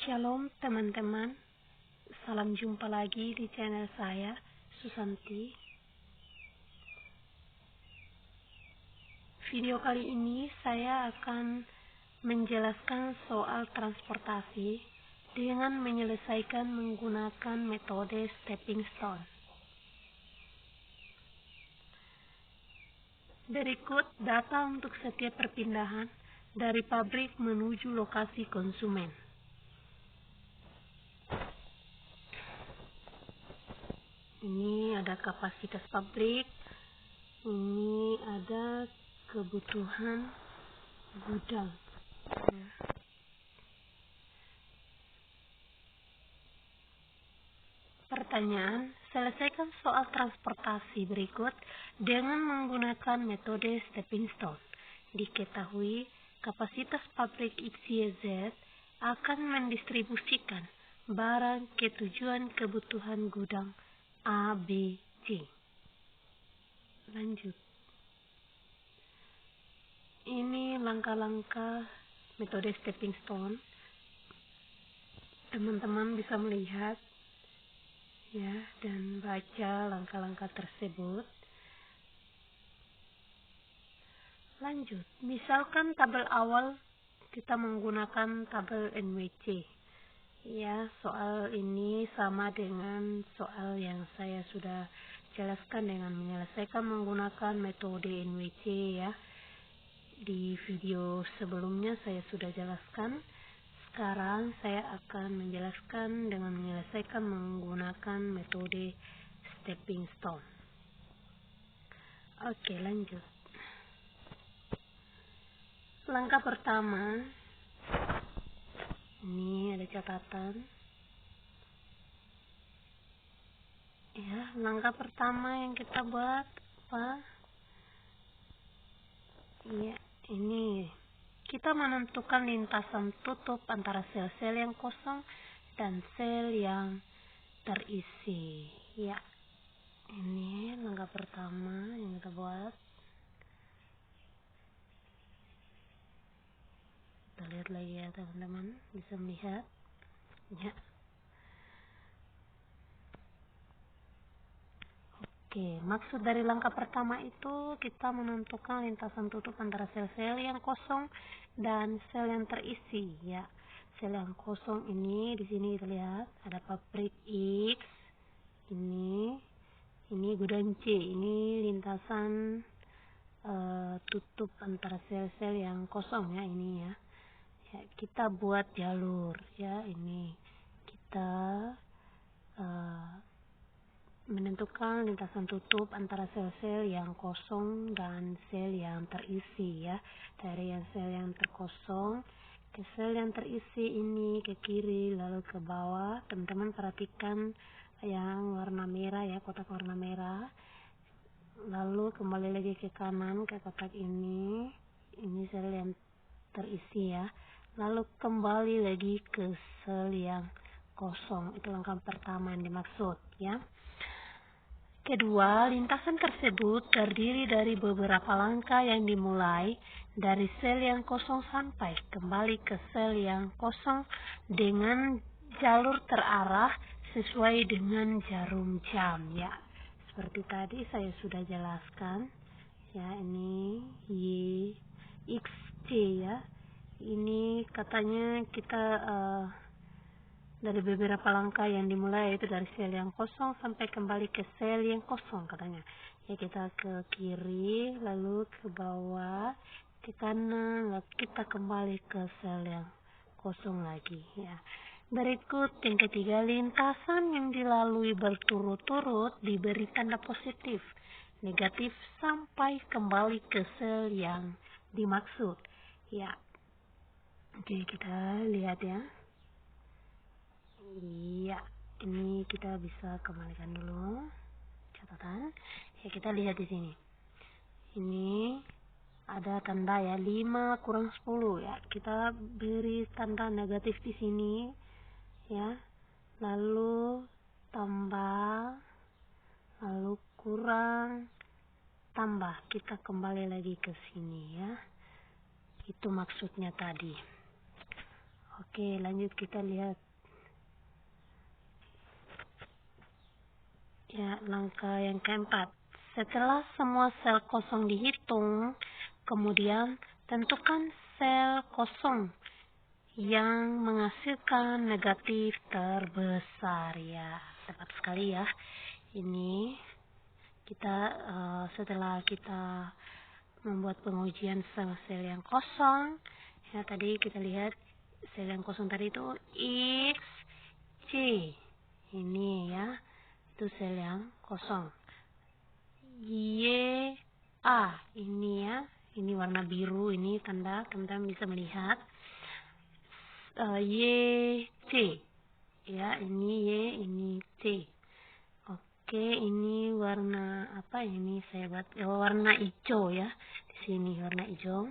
Shalom teman-teman, salam jumpa lagi di channel saya, Susanti. Video kali ini saya akan menjelaskan soal transportasi dengan menyelesaikan menggunakan metode stepping stone. Berikut data untuk setiap perpindahan dari pabrik menuju lokasi konsumen. Ini ada kapasitas pabrik, ini ada kebutuhan gudang. Pertanyaan, selesaikan soal transportasi berikut dengan menggunakan metode stepping stone. Diketahui, kapasitas pabrik XYZ akan mendistribusikan barang ke tujuan kebutuhan gudang A, B, C. Lanjut. Ini langkah-langkah metode stepping stone. Teman-teman bisa melihat ya dan baca langkah-langkah tersebut. Lanjut. Misalkan tabel awal kita menggunakan tabel NWC. Ya, soal ini sama dengan soal yang saya sudah jelaskan dengan menyelesaikan menggunakan metode NWC ya. Di video sebelumnya saya sudah jelaskan. Sekarang saya akan menjelaskan dengan menyelesaikan menggunakan metode stepping stone. Oke, lanjut. Langkah pertama, ini ada catatan. Ya, langkah pertama yang kita buat apa? Ya, ini kita menentukan lintasan tutup antara sel-sel yang kosong dan sel yang terisi. Ya, ini langkah pertama yang kita buat. Kita lihat lagi ya teman-teman, bisa melihat. Ya. Oke, maksud dari langkah pertama itu kita menentukan lintasan tutup antara sel-sel yang kosong dan sel yang terisi ya. Sel yang kosong ini di sini kita lihat ada pabrik X, ini gudang C, ini lintasan tutup antara sel-sel yang kosong ya ini ya. Ya, kita buat jalur ya, ini kita menentukan lintasan tutup antara sel-sel yang kosong dan sel yang terisi ya. Dari yang sel yang terkosong ke sel yang terisi ini ke kiri lalu ke bawah. Teman-teman perhatikan yang warna merah ya, kotak warna merah. Lalu kembali lagi ke kanan ke kotak ini sel yang terisi ya. Lalu kembali lagi ke sel yang kosong. Itu langkah pertama yang dimaksud ya. Kedua, lintasan tersebut terdiri dari beberapa langkah yang dimulai dari sel yang kosong sampai kembali ke sel yang kosong dengan jalur terarah sesuai dengan jarum jam ya. Seperti tadi saya sudah jelaskan ya, ini Y, X, C ya. Ini katanya kita dari beberapa langkah yang dimulai yaitu dari sel yang kosong sampai kembali ke sel yang kosong katanya. Ya, kita ke kiri lalu ke bawah ke kanan lalu kita kembali ke sel yang kosong lagi ya. Berikut yang ketiga, lintasan yang dilalui berturut-turut diberi tanda positif, negatif sampai kembali ke sel yang dimaksud ya. Oke, kita lihat ya. Iya, ini kita bisa kembalikan dulu catatan. Ya, kita lihat di sini. Ini ada tanda ya 5 kurang 10 ya. Kita beri tanda negatif di sini ya. Lalu tambah, lalu kurang, tambah. Kita kembali lagi ke sini ya. Itu maksudnya tadi. Oke, lanjut kita lihat. Ya, langkah yang keempat. Setelah semua sel kosong dihitung, kemudian tentukan sel kosong yang menghasilkan negatif terbesar. Ya, tepat sekali ya. Ini kita setelah kita membuat pengujian sel-sel yang kosong, ya tadi kita lihat sel yang kosong tadi itu X, C. Ini ya, itu sel yang kosong. Y, A. Ini ya, ini warna biru, ini tanda teman-teman bisa melihat. Y, C. Ya, ini Y, ini C. Oke, ini warna apa ini saya buat? Warna hijau ya. Di sini warna hijau.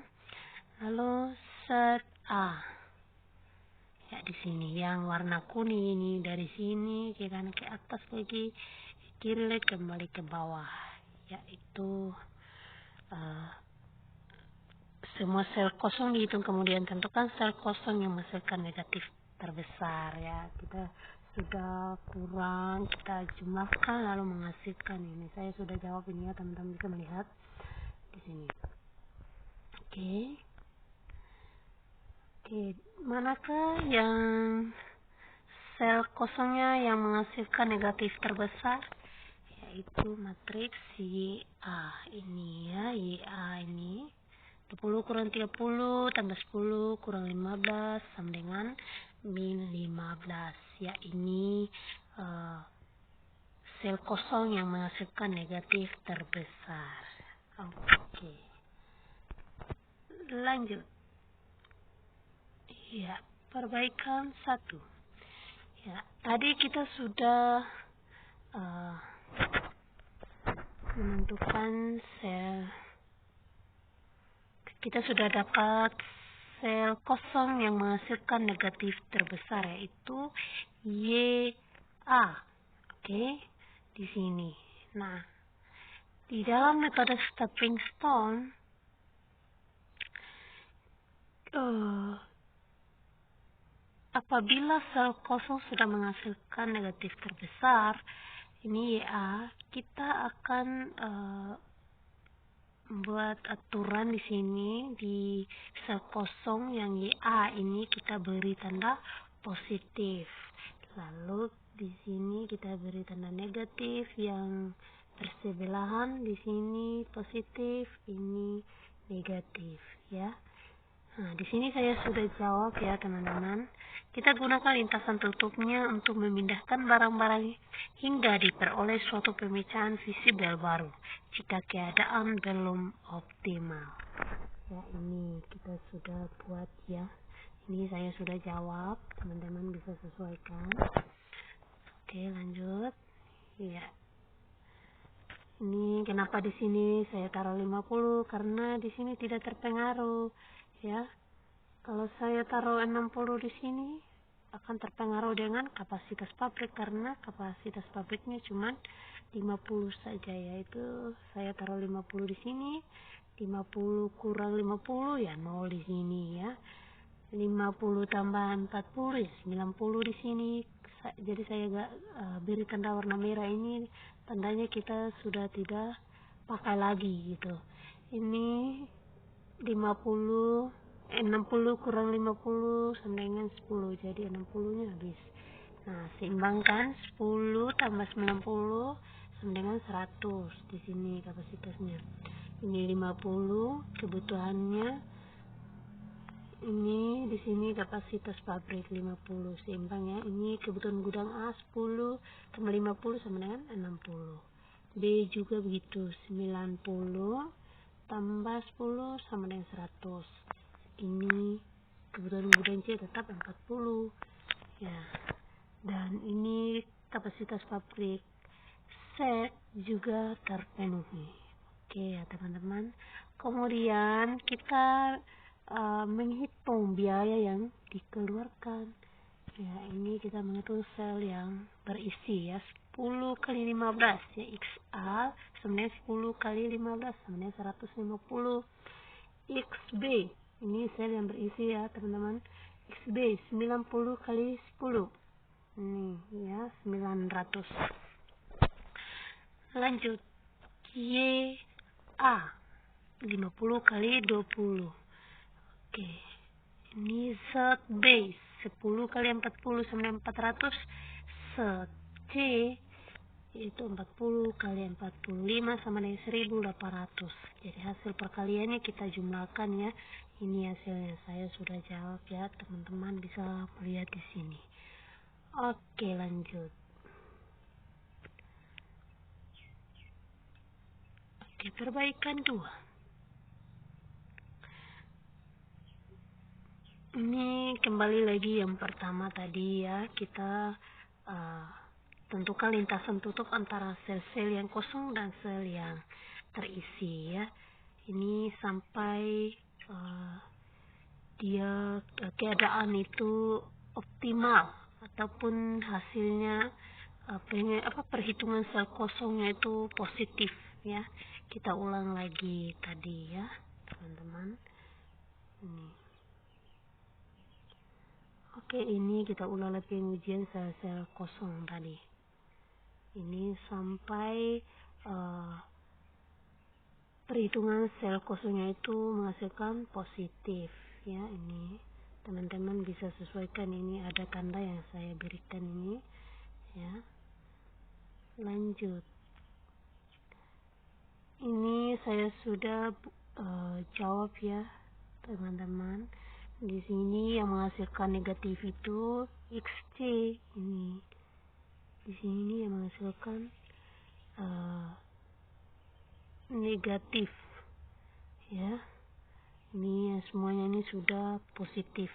Lalu set A. Ya, di sini yang warna kuning ini dari sini ke kanan ke atas lagi, kiri lagi kembali ke bawah. Yaitu semua sel kosong dihitung, kemudian tentukan sel kosong yang menghasilkan negatif terbesar. Ya, kita sudah kurang, kita jumlahkan lalu menghasilkan ini. Saya sudah jawab ini ya, teman-teman bisa melihat di sini. Oke, manakah yang sel kosongnya yang menghasilkan negatif terbesar? Yaitu matriks YA ini ya, YA ini 20 kurang 30 tambah 10 kurang 15 sama dengan min 15. Ya, ini sel kosong yang menghasilkan negatif terbesar. Oke. Lanjut. Ya, perbaikan 1. Ya, tadi kita sudah menentukan sel. Kita sudah dapat sel kosong yang menghasilkan negatif terbesar, yaitu YA. Oke, di sini. Nah, di dalam metode stepping stone, apabila sel kosong sudah menghasilkan negatif terbesar, ini YA, kita akan buat aturan di sini di sel kosong yang YA ini kita beri tanda positif. Lalu di sini kita beri tanda negatif yang bersebelahan, di sini positif, ini negatif ya. Nah, di sini saya sudah jawab ya teman-teman. Kita gunakan lintasan tutupnya untuk memindahkan barang-barang hingga diperoleh suatu pemecahan visible baru jika keadaan belum optimal. Ya, ini kita sudah buat ya. Ini saya sudah jawab, teman-teman bisa sesuaikan. Oke, lanjut. Ya. Ini kenapa di sini saya taruh 50? Karena di sini tidak terpengaruh ya. Kalau saya taruh 60 di sini akan terpengaruh dengan kapasitas pabrik, karena kapasitas pabriknya cuma 50 saja, yaitu saya taruh 50 di sini, 50 kurang 50 ya 0 di sini ya. 50 tambah 40 ya 90 di sini. Jadi saya beri tanda warna merah ini, tandanya kita sudah tidak pakai lagi gitu. Ini 60 kurang 50 sama dengan 10, jadi 60 nya habis. Nah, seimbangkan 10 tambah 90 sama dengan 100 di sini kapasitasnya. Ini 50 kebutuhannya, ini di sini kapasitas pabrik 50 seimbang ya. Ini kebutuhan gudang A 10 tambah 50 sama dengan 60. B juga begitu, 90 tambah 10 sama dengan 100. Ini kebutuhan gudang C tetap 40 ya. Dan ini kapasitas pabrik C juga terpenuhi. Oke ya teman-teman. Kemudian kita menghitung biaya yang dikeluarkan. Ya, ini kita menghitung sel yang berisi ya, 10 kali 15 ya, XA sama dengan 10 kali 15 sama dengan 150. XB ini sel yang berisi ya teman-teman, XB 90 kali 10. Ini ya 900. Lanjut. YA 50 kali 20. Oke. Ini ZB 10 kali 40 sama 400. C itu 40 kali 45 sama dengan 1800. Jadi hasil perkaliannya kita jumlahkan ya. Ini hasilnya, saya sudah jawab ya, teman-teman bisa melihat di sini. Oke, lanjut. Oke, perbaikan 2. Ini kembali lagi yang pertama tadi ya, kita tentukan lintasan tutup antara sel-sel yang kosong dan sel yang terisi ya. Ini sampai dia keadaan itu optimal ataupun hasilnya perhitungan sel kosongnya itu positif ya. Kita ulang lagi tadi ya, teman-teman. Ini. Oke, ini kita ulang lagi pengujian sel-sel kosong tadi. Ini sampai perhitungan sel kosongnya itu menghasilkan positif ya. Ini teman-teman bisa sesuaikan, ini ada tanda yang saya berikan ini ya. Lanjut. Ini saya sudah jawab ya, teman-teman. Di sini yang menghasilkan negatif itu XC ini. Di sini yang menghasilkan negatif ya. Ini semuanya ini sudah positif.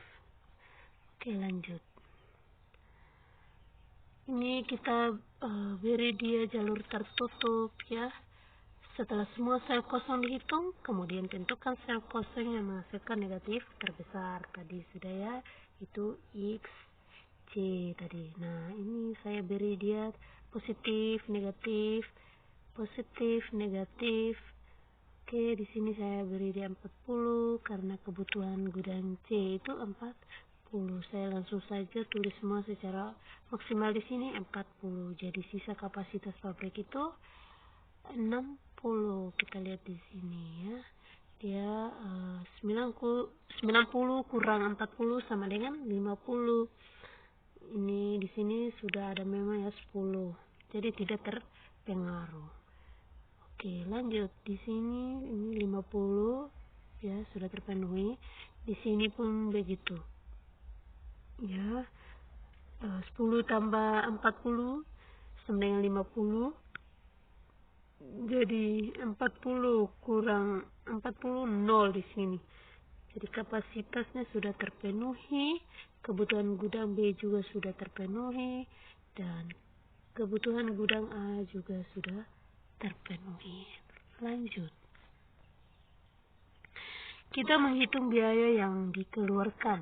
Oke, lanjut. Ini kita beri dia jalur tertutup ya. Setelah semua sel kosong dihitung, kemudian tentukan sel kosong yang menghasilkan negatif terbesar. Tadi sudah ya, itu X, C tadi. Nah, ini saya beri dia positif, negatif, positif, negatif. Oke, di sini saya beri dia 40 karena kebutuhan gudang C itu 40. Saya langsung saja tulis semua secara maksimal di sini 40. Jadi sisa kapasitas pabrik itu 60. Kita lihat di sini ya. Dia 90 kurang 40 sama dengan 50. Ini di sini sudah ada memang ya 10. Jadi tidak terpengaruh. Oke, lanjut. Di sini ini 50 ya, sudah terpenuhi. Di sini pun begitu. Ya. 10 tambah 40 sama dengan 50. Jadi 40 kurang 40 0 di sini. Jadi kapasitasnya sudah terpenuhi, kebutuhan gudang B juga sudah terpenuhi, dan kebutuhan gudang A juga sudah terpenuhi. Lanjut. Kita menghitung biaya yang dikeluarkan.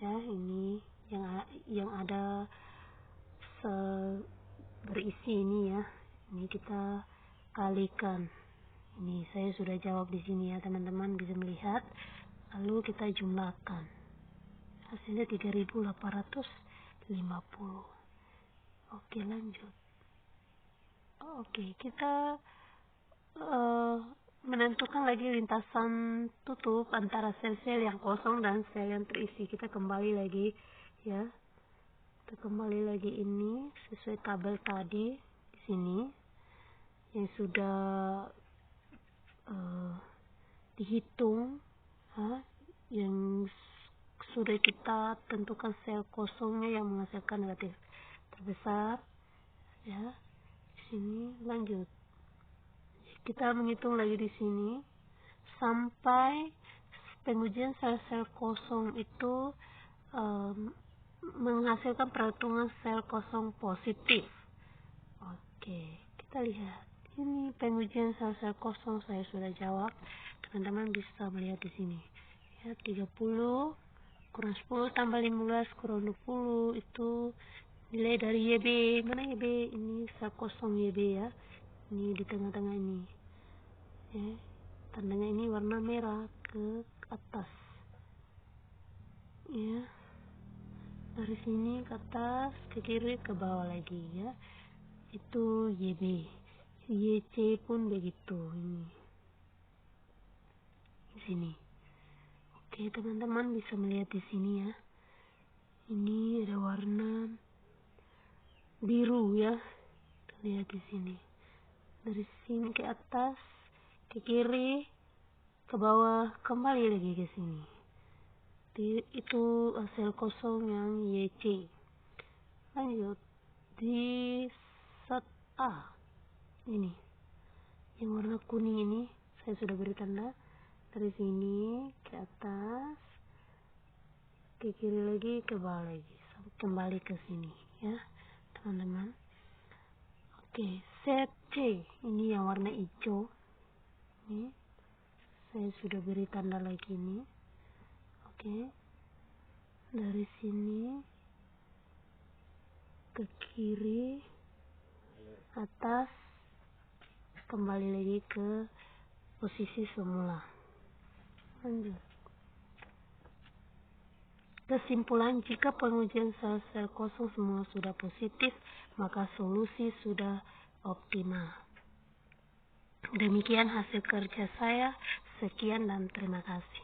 Ya, ini yang ada berisi ini ya. Ini kita kalikan. Ini saya sudah jawab di sini ya, teman-teman bisa melihat. Lalu kita jumlahkan. Hasilnya 3.850. Oke, lanjut. Oke, kita menentukan lagi lintasan tutup antara sel-sel yang kosong dan sel yang terisi. Kita kembali lagi ya. Kita kembali lagi ini sesuai tabel tadi di sini yang sudah dihitung yang sudah kita tentukan sel kosongnya yang menghasilkan negatif terbesar ya. Di sini lanjut. Kita menghitung lagi di sini sampai pengujian sel-sel kosong itu menghasilkan perhitungan sel kosong positif. Oke, kita lihat. Ini pengujian sel-sel kosong saya sudah jawab. Teman-teman bisa melihat di sini. Ya, 30 kurang 10 tambah 15 kurang 20 itu nilai dari YB. Mana YB? Ini sel kosong YB ya. Ini di tengah-tengah ini ya, tandanya ini warna merah ke atas ya. Dari sini ke atas, ke kiri, ke bawah lagi ya. Itu YB. YC pun begitu. Ini di sini. Oke, teman-teman bisa melihat di sini ya. Ini ada warna biru ya. Lihat di sini. Dari sini ke atas, ke kiri, ke bawah, kembali lagi ke sini. Itu sel kosong yang YC. Lanjut di set A. Ini yang warna kuning ini saya sudah beri tanda. Dari sini ke atas, ke kiri lagi, ke bawah lagi, kembali ke sini ya teman-teman. Oke, set C ini yang warna hijau. Ini saya sudah beri tanda lagi ini. Oke, dari sini ke kiri, atas, kembali lagi ke posisi semula. Lanjut. Kesimpulan, jika pengujian sel-sel kosong semua sudah positif, maka solusi sudah optimal. Demikian hasil kerja saya. Sekian dan terima kasih.